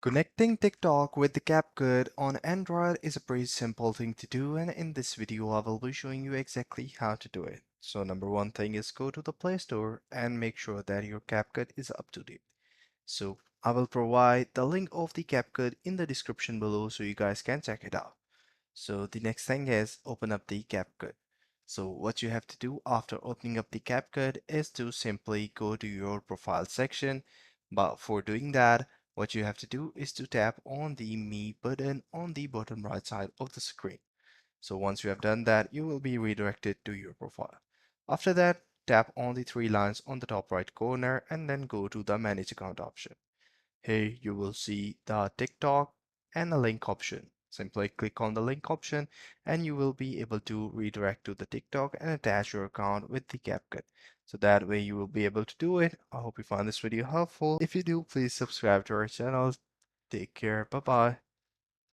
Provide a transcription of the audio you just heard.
Connecting TikTok with the Capcut on Android is a pretty simple thing to do, and in this video I will be showing you exactly how to do it. So number one thing is go to the Play Store and make sure that your Capcut is up to date. So I will provide the link of the Capcut in the description below so you guys can check it out. So the next thing is open up the Capcut. So what you have to do after opening up the Capcut is to simply go to your profile section. But for doing that, what you have to do is to tap on the Me button on the bottom right side of the screen. So once you have done that, you will be redirected to your profile. After that, tap on the three lines on the top right corner and then go to the Manage Account option. Here you will see the TikTok and a link option. Simply click on the link option and you will be able to redirect to the TikTok and attach your account with the CapCut. So that way you will be able to do it. I hope you found this video helpful. If you do, please subscribe to our channel. Take care. Bye bye.